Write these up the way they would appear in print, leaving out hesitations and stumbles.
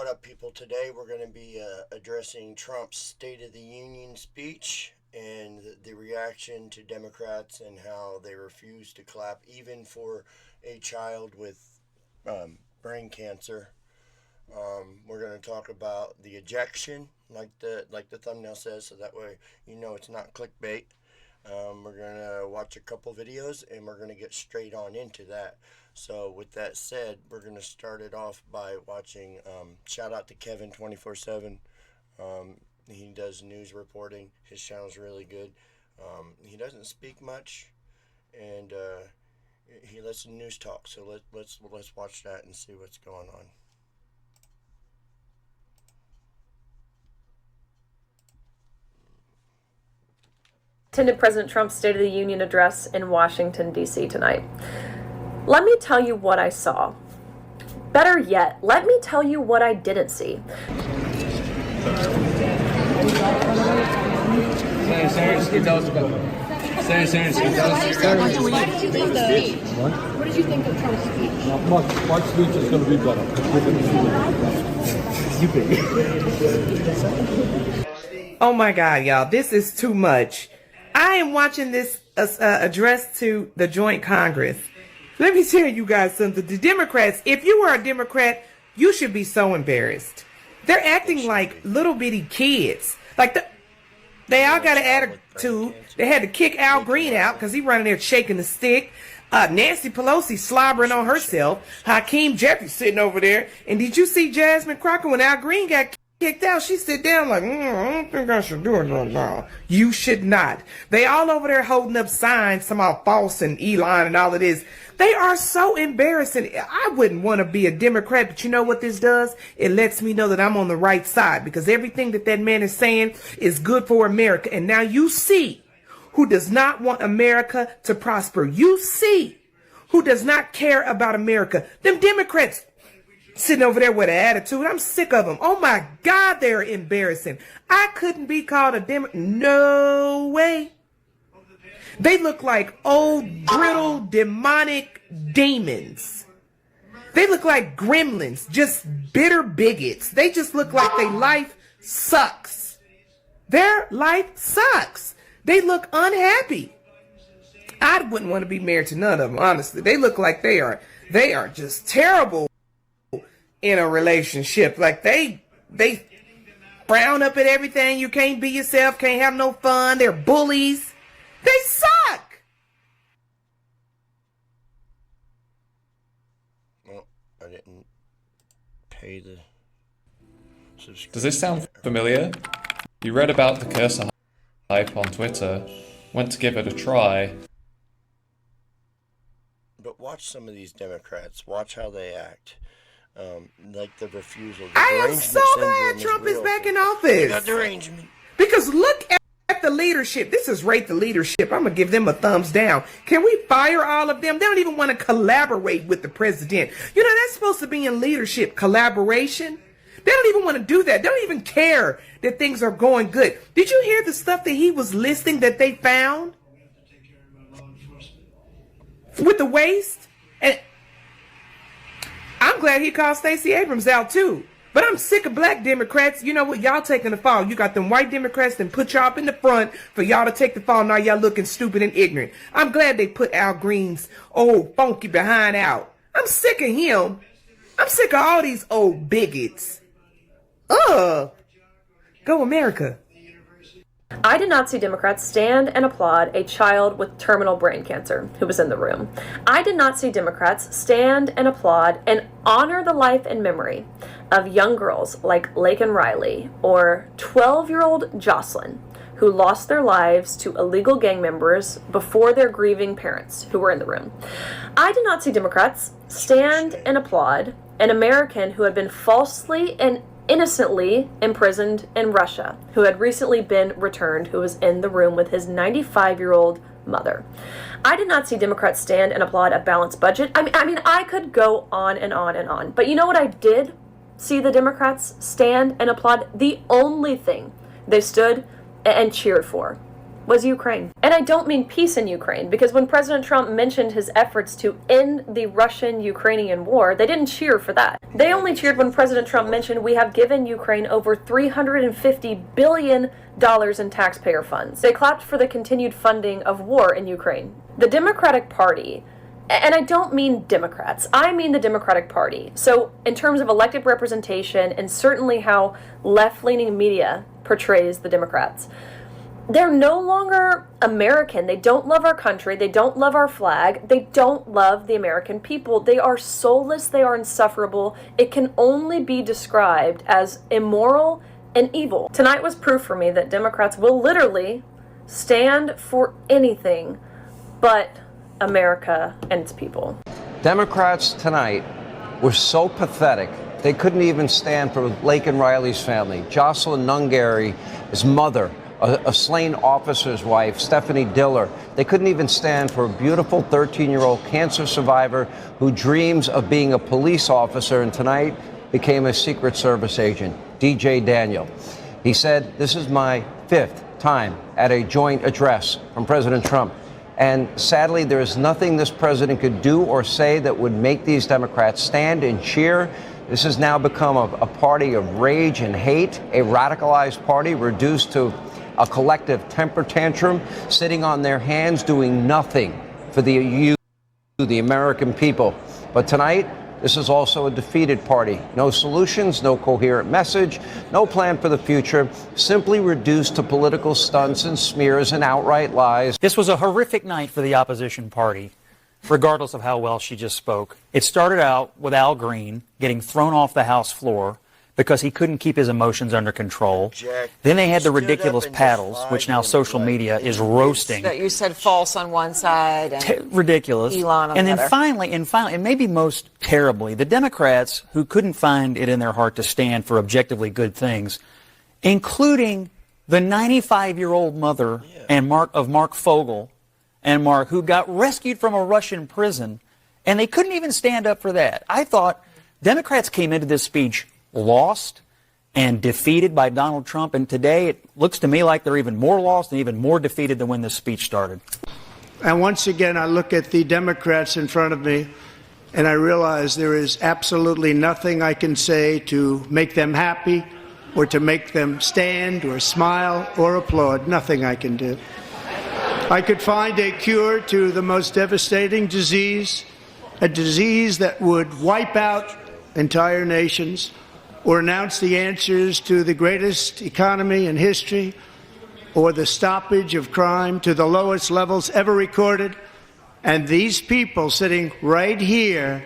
What up, people? Today we're going to be addressing Trump's State of the Union speech and the reaction to Democrats and how they refuse to clap even for a child with brain cancer. We're going to talk about the ejection, like the thumbnail says, so that way you know it's not clickbait. We're going to watch a couple videos and we're going to get straight on into that. So with that said, we're going to start it off by watching, shout out to Kevin 24/7. He does news reporting. His channel's really good. He doesn't speak much, and he lets the news talk. So let's watch that and see what's going on. Attended President Trump's State of the Union address in Washington, D.C. tonight. Let me tell you what I saw. Better yet, let me tell you what I didn't see. What did you think of Trump's speech? Not much. My speech is going to be better. Oh my God, y'all, this is too much. I am watching this address to the joint Congress. Let me tell you guys something. The Democrats, if you were a Democrat, you should be so embarrassed. They're acting like little bitty kids. Like they all got an attitude. They had to kick Al Green out because he running there shaking the stick. Nancy Pelosi slobbering on herself. Hakeem Jeffrey sitting over there. And did you see Jasmine Crockett when Al Green got kicked out? She sit down like, I don't think I should do it right now. You should not. They all over there holding up signs, somehow false and Elon and all of this. They are so embarrassing. I wouldn't want to be a Democrat, but you know what this does? It lets me know that I'm on the right side because everything that man is saying is good for America. And now you see who does not want America to prosper. You see who does not care about America. Them Democrats sitting over there with an attitude. I'm sick of them. Oh my God, they're embarrassing. I couldn't be called a Democrat. No way. They look like old, brittle, demonic demons. They look like gremlins, just bitter bigots. They just look like their life sucks. Their life sucks. They look unhappy. I wouldn't want to be married to none of them, honestly. They look like they are just terrible in a relationship. Like they frown up at everything. You can't be yourself, can't have no fun. They're bullies. They suck. Well, I didn't pay the subscription. Does this sound familiar? You read about the cursor hype on Twitter, went to give it a try. But watch some of these Democrats. Watch how they act. Like the refusal. I am so glad Trump is back in office. They got derangement. Because look at the leadership. This is rate the leadership. I'm going to give them a thumbs down. Can we fire all of them? They don't even want to collaborate with the president. You know, that's supposed to be in leadership, collaboration. They don't even want to do that. They don't even care that things are going good. Did you hear the stuff that he was listing that they found? With the waste? And I'm glad he called Stacey Abrams out too. But I'm sick of black Democrats. You know what? Y'all taking the fall. You got them white Democrats that put y'all up in the front for y'all to take the fall. Now y'all looking stupid and ignorant. I'm glad they put Al Green's old funky behind out. I'm sick of him. I'm sick of all these old bigots. Go America. I did not see Democrats stand and applaud a child with terminal brain cancer who was in the room. I did not see Democrats stand and applaud and honor the life and memory of young girls like Laken Riley or 12-year-old Jocelyn, who lost their lives to illegal gang members before their grieving parents who were in the room. I did not see Democrats stand and applaud an American who had been falsely and innocently imprisoned in Russia, who had recently been returned, who was in the room with his 95-year-old mother. I did not see Democrats stand and applaud a balanced budget. I mean, I could go on and on and on. But you know what I did see the Democrats stand and applaud? The only thing they stood and cheered for was Ukraine. And I don't mean peace in Ukraine, because when President Trump mentioned his efforts to end the Russian-Ukrainian war, they didn't cheer for that. They only cheered when President Trump mentioned we have given Ukraine over $350 billion in taxpayer funds. They clapped for the continued funding of war in Ukraine. The Democratic Party, and I don't mean Democrats, I mean the Democratic Party. So in terms of elected representation and certainly how left-leaning media portrays the Democrats, they're no longer American. They don't love our country. They don't love our flag. They don't love the American people. They are soulless. They are insufferable. It can only be described as immoral and evil. Tonight was proof for me that Democrats will literally stand for anything but America and its people. Democrats tonight were so pathetic, they couldn't even stand for Laken Riley's family, Jocelyn Nungary, his mother, a slain officer's wife, Stephanie Diller. They couldn't even stand for a beautiful 13-year-old cancer survivor who dreams of being a police officer and tonight became a Secret Service agent, DJ Daniel. He said, "This is my 5th time at a joint address from President Trump. And sadly, there is nothing this president could do or say that would make these Democrats stand and cheer. This has now become a party of rage and hate, a radicalized party reduced to a collective temper tantrum, sitting on their hands, doing nothing for the American people. But tonight, this is also a defeated party. No solutions, no coherent message, no plan for the future, simply reduced to political stunts and smears and outright lies." This was a horrific night for the opposition party, regardless of how well she just spoke. It started out with Al Green getting thrown off the House floor because he couldn't keep his emotions under control. Then they had the ridiculous paddles, which now social media is roasting. That you said false on one side and ridiculous. Elon on and the then other. finally, and maybe most terribly, the Democrats who couldn't find it in their heart to stand for objectively good things, including the 95-year-old mother of Mark Fogel and Mark, who got rescued from a Russian prison, and they couldn't even stand up for that. I thought Democrats came into this speech lost and defeated by Donald Trump, and today it looks to me like they're even more lost and even more defeated than when this speech started. And once again, I look at the Democrats in front of me, and I realize there is absolutely nothing I can say to make them happy or to make them stand or smile or applaud. Nothing I can do. I could find a cure to the most devastating disease, a disease that would wipe out entire nations, or announce the answers to the greatest economy in history, or the stoppage of crime to the lowest levels ever recorded. And these people sitting right here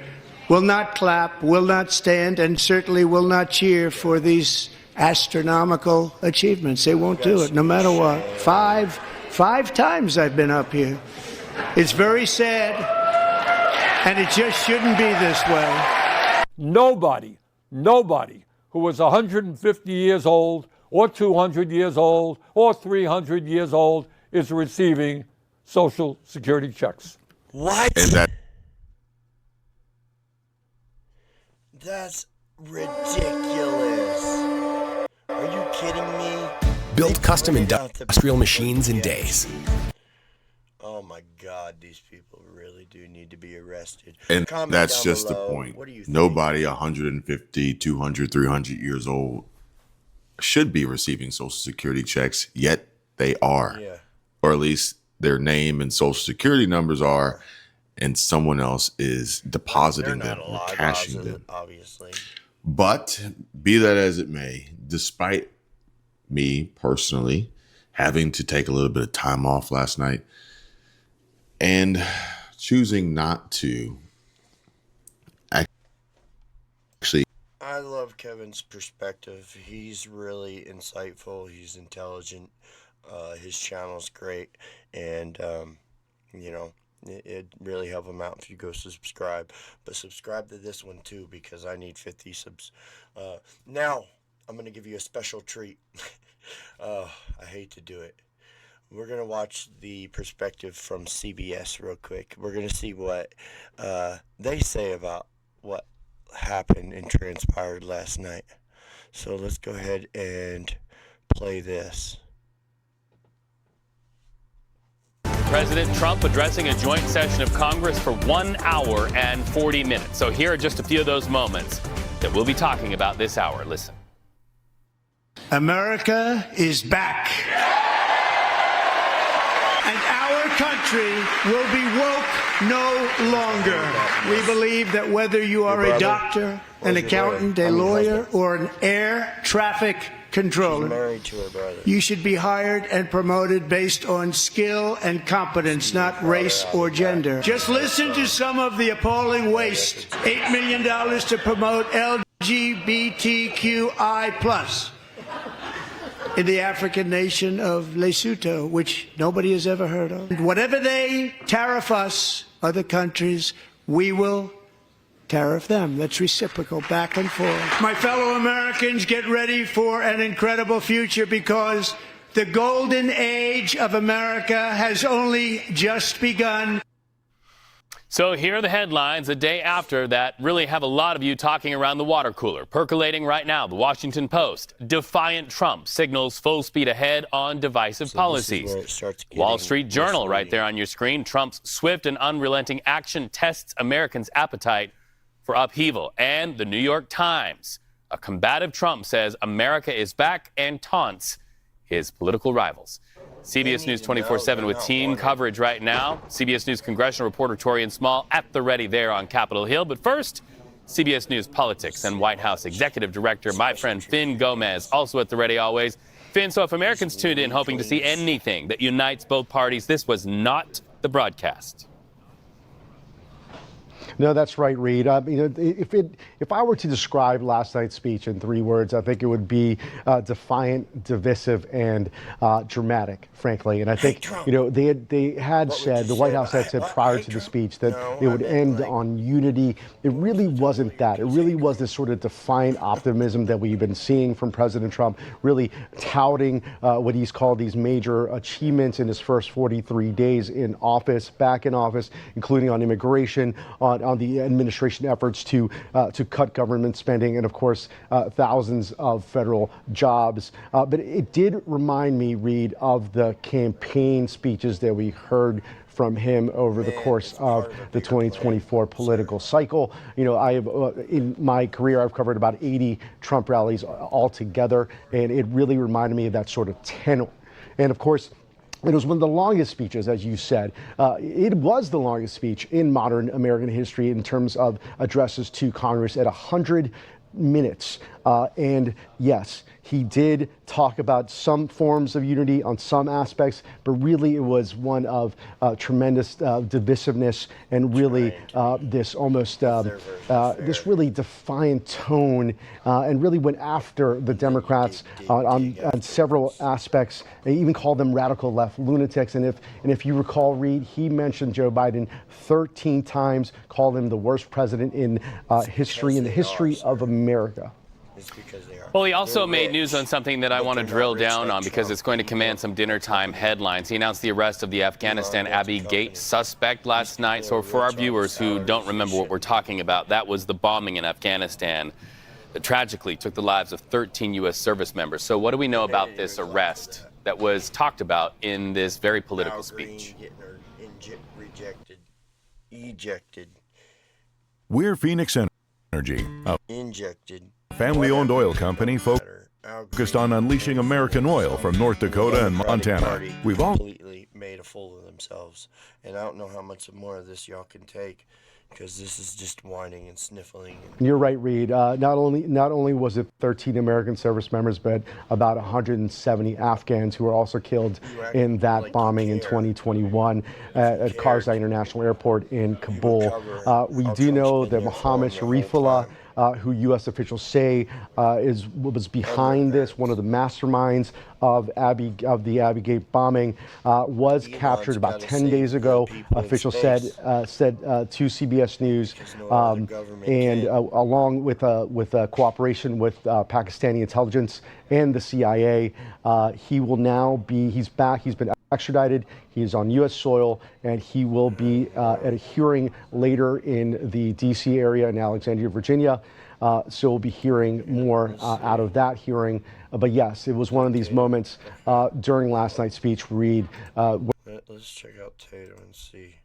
will not clap, will not stand, and certainly will not cheer for these astronomical achievements. They won't do it, no matter what. Five times I've been up here. It's very sad, and it just shouldn't be this way. Nobody who was 150 years old or 200 years old or 300 years old is receiving Social Security checks. What? And That's ridiculous. Are you kidding me? Built custom industrial machines in days. Oh my God, these people really do need to be arrested. And Comment that's down just below. the point. What do you think? Nobody 150, 200, 300 years old should be receiving Social Security checks, yet they are. Yeah. Or at least their name and Social Security numbers are, and someone else is depositing them or cashing them. Obviously. But be that as it may, despite me personally having to take a little bit of time off last night and choosing not to actually. I love Kevin's perspective. He's really insightful. He's intelligent. His channel's great. And, it'd really help him out if you go subscribe. But subscribe to this one too, because I need 50 subs. Now, I'm going to give you a special treat. I hate to do it. We're going to watch the perspective from CBS real quick. We're going to see what they say about what happened and transpired last night. So let's go ahead and play this. President Trump addressing a joint session of Congress for 1 hour and 40 minutes. So here are just a few of those moments that we'll be talking about this hour. Listen. America is back. And our country will be woke no longer. We believe that whether you are a doctor, an accountant, a lawyer, or an air traffic controller, you should be hired and promoted based on skill and competence, not race or gender. Just listen to some of the appalling waste. $8 million to promote LGBTQI+ in the African nation of Lesotho, which nobody has ever heard of. Whatever they tariff us, other countries, we will tariff them. That's reciprocal, back and forth. My fellow Americans, get ready for an incredible future, because the golden age of America has only just begun. So here are the headlines a day after that really have a lot of you talking around the water cooler. Percolating right now, the Washington Post. Defiant Trump signals full speed ahead on divisive policies. Wall Street Journal right there on your screen. Trump's swift and unrelenting action tests Americans' appetite for upheaval. And the New York Times. A combative Trump says America is back and taunts his political rivals. CBS News 24/7 with team coverage right now. CBS News congressional reporter Torian Small at the ready there on Capitol Hill. But first, CBS News politics and White House executive director, my friend Finn Gomez, also at the ready always. Finn, so if Americans tuned in hoping to see anything that unites both parties, this was not the broadcast. No, that's right, Reed. If I were to describe last night's speech in 3 words, I think it would be defiant, divisive, and dramatic, frankly. And I think they had said, the White House had said prior to the speech that it would end on unity. It really wasn't that. It really was this sort of defiant optimism that we've been seeing from President Trump, really touting what he's called these major achievements in his first 43 days in office, back in office, including on immigration, on the administration efforts to cut government spending, and of course thousands of federal jobs. But it did remind me, Reed, of the campaign speeches that we heard from him over the course of the 2024 political cycle. I have in my career, I've covered about 80 Trump rallies altogether, and it really reminded me of that sort of tenor. And of course, it was one of the longest speeches, as you said. It was the longest speech in modern American history in terms of addresses to Congress at 100 minutes. And yes, he did talk about some forms of unity on some aspects, but really it was one of tremendous divisiveness and really this almost this really defiant tone, and really went after the Democrats on several aspects. They even called them radical left lunatics. And if you recall, Reed, he mentioned Joe Biden 13 times, called him the worst president in history, in the history of America. Well, he also made news on something that I want to drill down on because it's going to command some dinner time headlines. He announced the arrest of the Afghanistan Abbey Gate suspect last night. So for our viewers who don't remember what we're talking about, that was the bombing in Afghanistan that tragically took the lives of 13 U.S. service members. So what do we know about this arrest that was talked about in this very political speech? Ejected. We're Phoenix Energy, a family-owned oil company focused on unleashing American oil from North Dakota and Montana. We've all completely made a fool of themselves, and I don't know how much more of this y'all can take, because this is just whining and sniffling. You're right, Reed. Not only was it 13 American service members, but about 170 Afghans who were also killed in that bombing in 2021 at Karzai International Airport in Kabul. We do know that Mohammed Sharifullah, who U.S. officials say was behind this, one of the masterminds of the Abbey Gate bombing, was captured about 10 days ago. Officials said to CBS News, and along with cooperation with Pakistani intelligence and the CIA, he's back. He's been extradited. He is on U.S. soil, and he will be at a hearing later in the D.C. area in Alexandria, Virginia. So we'll be hearing more out of that hearing. But yes, it was one of these moments during last night's speech, Reed. Let's check out Tatum and see.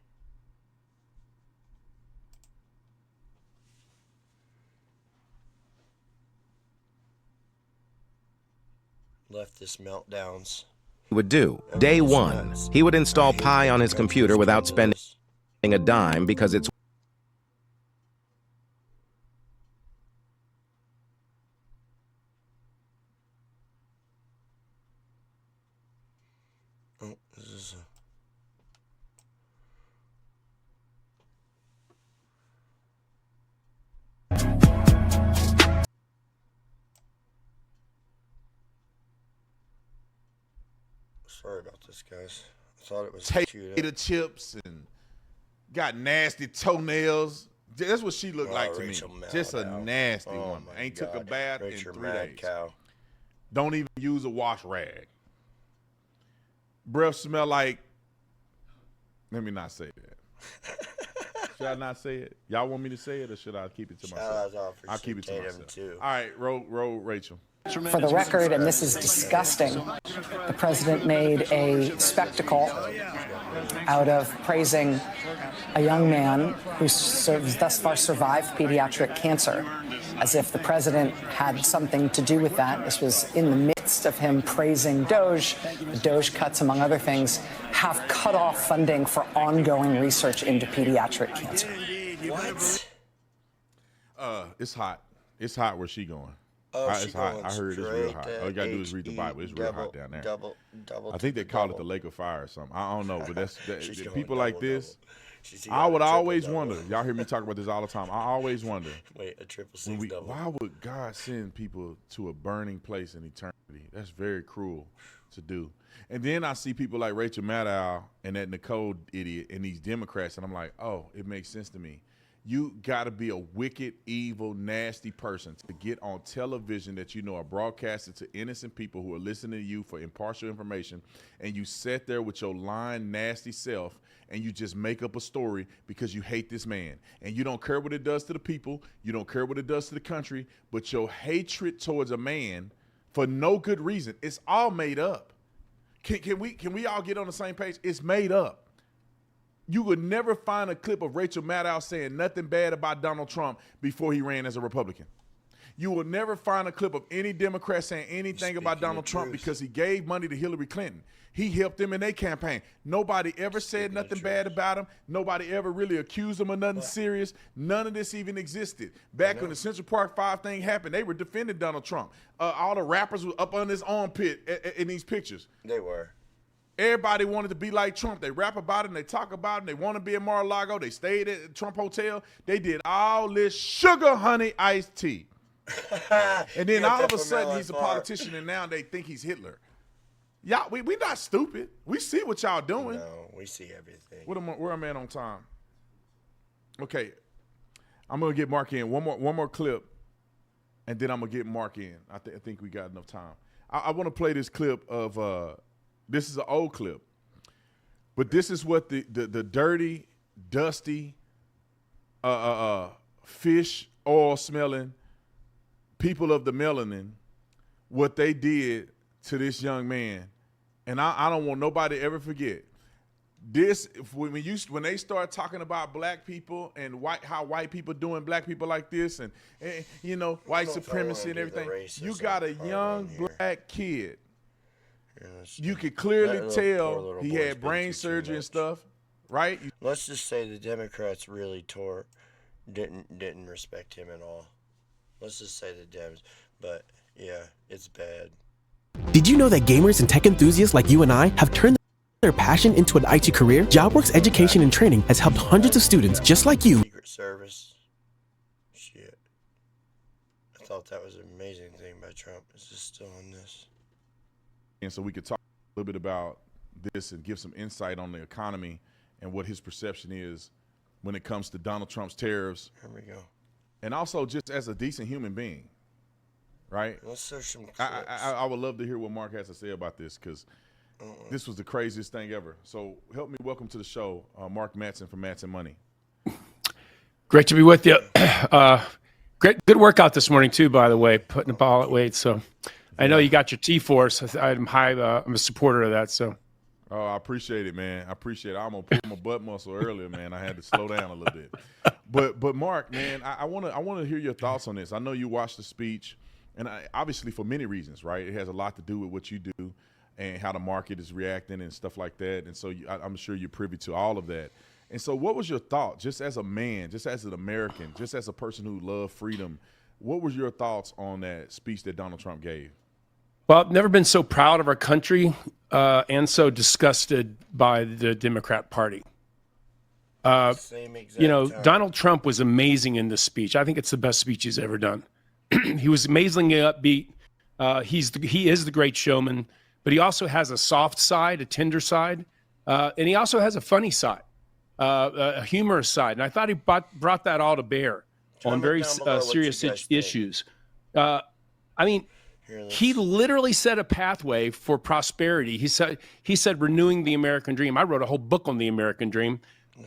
Leftist meltdowns. Would do. Day one, he would install Pi on his computer without spending a dime because it's Oh, this is sorry about this, guys. I thought it was potato chips and got nasty toenails. That's what she looked like to me. Just a nasty woman. Ain't took a bath in 3 days. Cow. Don't even use a wash rag. Breath smell like. Let me not say that. Should I not say it? Y'all want me to say it, or should I keep it to myself? I'll keep it to myself. Too. All right, roll Rachel. For the record, and this is disgusting, the president made a spectacle out of praising a young man who thus far survived pediatric cancer, as if the president had something to do with that. This was in the midst of him praising Doge. The Doge cuts, among other things, have cut off funding for ongoing research into pediatric cancer. What? It's hot. It's hot where she going. Oh, it's hot. I heard it's real hot. All you gotta do is read the Bible. It's real hot down there. I think they call it the lake of fire or something. I don't know, but that's people like this. I would always wonder. Y'all hear me talk about this all the time. I always wonder. Wait, a triple six double. Why would God send people to a burning place in eternity? That's very cruel to do. And then I see people like Rachel Maddow and that Nicole idiot and these Democrats, and I'm like, oh, it makes sense to me. You got to be a wicked, evil, nasty person to get on television that you know are broadcasted to innocent people who are listening to you for impartial information, and you sit there with your lying, nasty self, and you just make up a story because you hate this man. And you don't care what it does to the people, you don't care what it does to the country, but your hatred towards a man for no good reason, it's all made up. Can we all get on the same page? It's made up. You would never find a clip of Rachel Maddow saying nothing bad about Donald Trump before he ran as a Republican. You will never find a clip of any Democrat saying anything about Donald Trump because he gave money to Hillary Clinton. He helped them in their campaign. Nobody ever said nothing bad about him. Nobody ever really accused him of nothing serious. None of this even existed. Back when the Central Park 5 thing happened, they were defending Donald Trump. All the rappers were up on his armpit in these pictures. They were. Everybody wanted to be like Trump. They rap about it and they talk about it and they want to be in Mar-a-Lago. They stayed at the Trump Hotel. They did all this sugar honey iced tea. And then all of a sudden he's a politician and now they think he's Hitler. Y'all, we not stupid. We see what y'all doing. No, we see everything. Where am I on time? Okay, I'm gonna get Mark in. One more clip, and then I'm gonna get Mark in. I think we got enough time. I want to play this clip of. This is an old clip, but this is what the dirty, dusty, fish oil smelling people of the melanin, what they did to this young man. And I don't want nobody to ever forget this. When they start talking about black people and how white people doing black people like this and you know, white supremacy and everything, you got a young black kid. You could clearly tell he had brain surgery and stuff, right? Let's just say the Democrats really didn't respect him at all. Let's just say the Dems, but yeah, it's bad. Did you know that gamers and tech enthusiasts like you and I have turned their passion into an IT career? JobWorks Education and Training has helped hundreds of students just like you. Secret Service. Shit. I thought that was an amazing thing by Trump. Is this still on this? And so we could talk a little bit about this and give some insight on the economy and what his perception is when it comes to Donald Trump's tariffs. Here we go. And also just as a decent human being, right? Let's search some clips. I would love to hear what Mark has to say about this because this was the craziest thing ever. So help me welcome to the show, Mark Matson from Matson Money. Great to be with you. Good workout this morning too, by the way, putting the ball at weight. So I know you got your T-Force. I'm a supporter of that. So Oh, I appreciate it, man. I appreciate it. I'm gonna pull my butt muscle earlier, man. I had to slow down a little bit. But Mark, man, I wanna hear your thoughts on this. I know you watched the speech, and obviously for many reasons, right? It has a lot to do with what you do and how the market is reacting and stuff like that. And so I'm sure you're privy to all of that. And so, what was your thought, just as a man, just as an American, just as a person who loved freedom? What was your thoughts on that speech that Donald Trump gave? Well, I've never been so proud of our country and so disgusted by the Democrat Party. Same exact time. Donald Trump was amazing in this speech. I think it's the best speech he's ever done. He was amazingly upbeat. He is the great showman, but he also has a soft side, a tender side, and he also has a funny side, a humorous side. And I thought he brought that all to bear on very serious issues. I mean, he literally set a pathway for prosperity. He said renewing the American dream. I wrote a whole book on the American dream.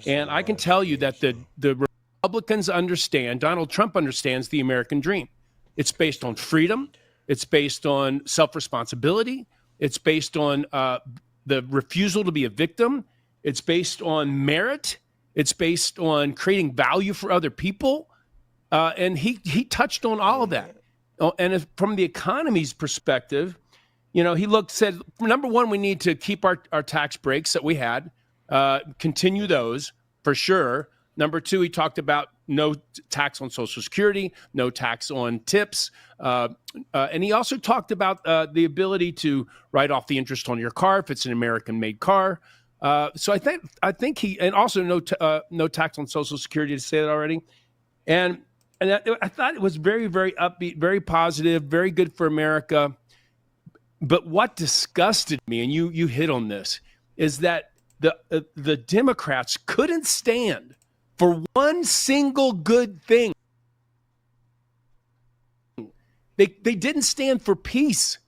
And I can tell you that the Republicans understand, Donald Trump understands the American dream. It's based on freedom. It's based on self-responsibility. It's based on the refusal to be a victim. It's based on merit. It's based on creating value for other people. And he touched on all of that. And from the economy's perspective, he said, number one, we need to keep our tax breaks that we had. Continue those for sure. Number two, he talked about no tax on Social Security, no tax on tips. And he also talked about the ability to write off the interest on your car if it's an American-made car. So I think he, and also no tax on Social Security, to say that already. And I thought it was very, very upbeat, very positive, very good for America. But what disgusted me, and you hit on this, is that the Democrats couldn't stand for one single good thing. They didn't stand for peace.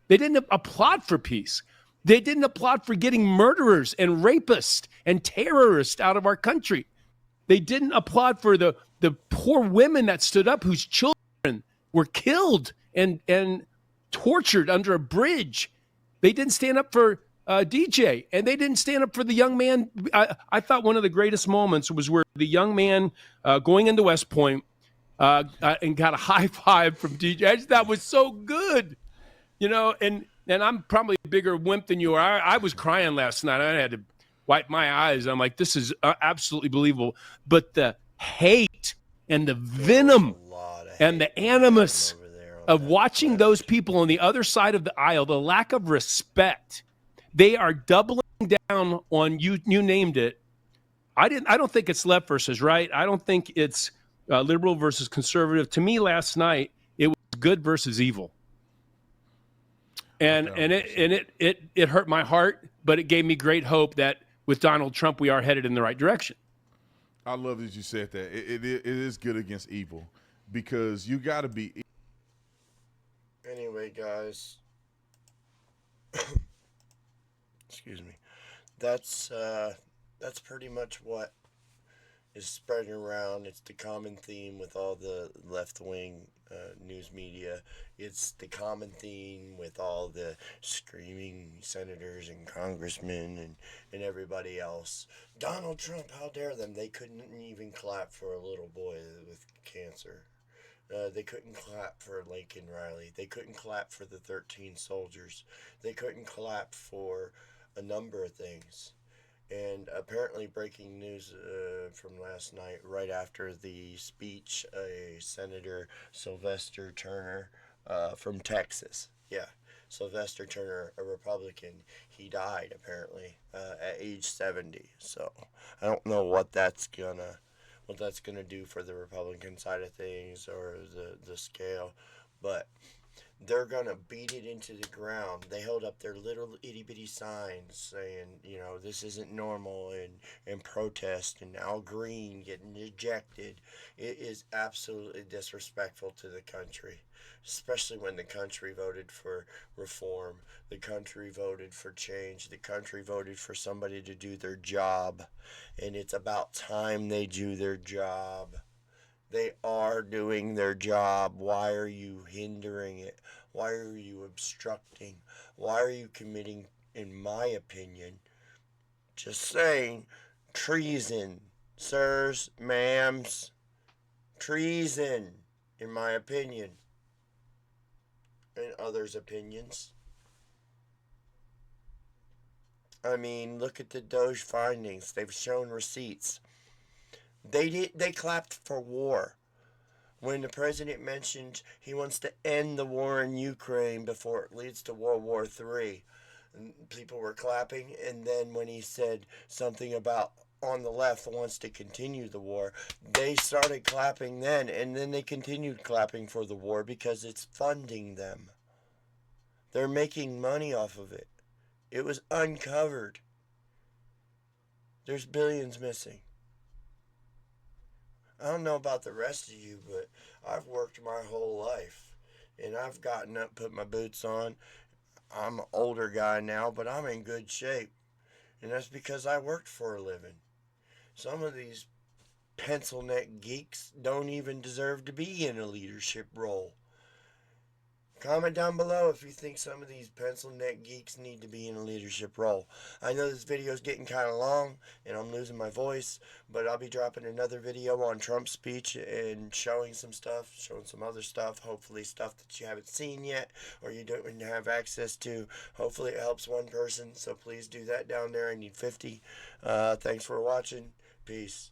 They didn't applaud for peace. They didn't applaud for getting murderers and rapists and terrorists out of our country. They didn't applaud for the poor women that stood up whose children were killed and tortured under a bridge. They didn't stand up for DJ, and they didn't stand up for the young man. I thought one of the greatest moments was where the young man going into West Point and got a high five from DJ. That was so good, and I'm probably a bigger wimp than you are. I was crying last night. I had to wipe my eyes. I'm like, this is absolutely believable. But the hate and the venom and the animus of watching those people on the other side of the aisle, the lack of respect, they are doubling down on you named it. I don't think it's left versus right. I don't think it's liberal versus conservative. To me, last night it was good versus evil, and it hurt my heart, but it gave me great hope that with Donald Trump we are headed in the right direction. I love that you said that. It is good against evil, because you got to be. Anyway, guys. Excuse me. That's pretty much what is spreading around. It's the common theme with all the left-wing news media. It's the common theme with all the screaming senators and congressmen and everybody else. Donald Trump, how dare them? They couldn't even clap for a little boy with cancer. They couldn't clap for Lincoln Riley. They couldn't clap for the 13 soldiers. They couldn't clap for a number of things. And apparently, breaking news from last night, right after the speech, a Senator Sylvester Turner from Texas, Sylvester Turner, a Republican, he died apparently at age 70. So I don't know what that's gonna do for the Republican side of things or the scale, but they're going to beat it into the ground. They held up their little itty-bitty signs saying, this isn't normal, and protest, and Al Green getting ejected. It is absolutely disrespectful to the country, especially when the country voted for reform. The country voted for change. The country voted for somebody to do their job, and it's about time they do their job. They are doing their job. Why are you hindering it? Why are you obstructing? Why are you committing in my opinion. Just saying, treason, sirs, ma'ams, treason, in my opinion, and others' opinions. I mean, look at the Doge findings. They've shown receipts. They clapped for war. When the president mentioned he wants to end the war in Ukraine before it leads to World War III, people were clapping. And then when he said something about on the left wants to continue the war, they started clapping then. And then they continued clapping for the war because it's funding them. They're making money off of it. It was uncovered. There's billions missing. I don't know about the rest of you, but I've worked my whole life. And I've gotten up, put my boots on. I'm an older guy now, but I'm in good shape. And that's because I worked for a living. Some of these pencil neck geeks don't even deserve to be in a leadership role. Comment down below if you think some of these pencil neck geeks need to be in a leadership role. I know this video is getting kind of long and I'm losing my voice, but I'll be dropping another video on Trump's speech and showing some stuff, showing some other stuff, hopefully stuff that you haven't seen yet or you don't have access to. Hopefully it helps one person, so please do that down there. I need 50. Thanks for watching. Peace.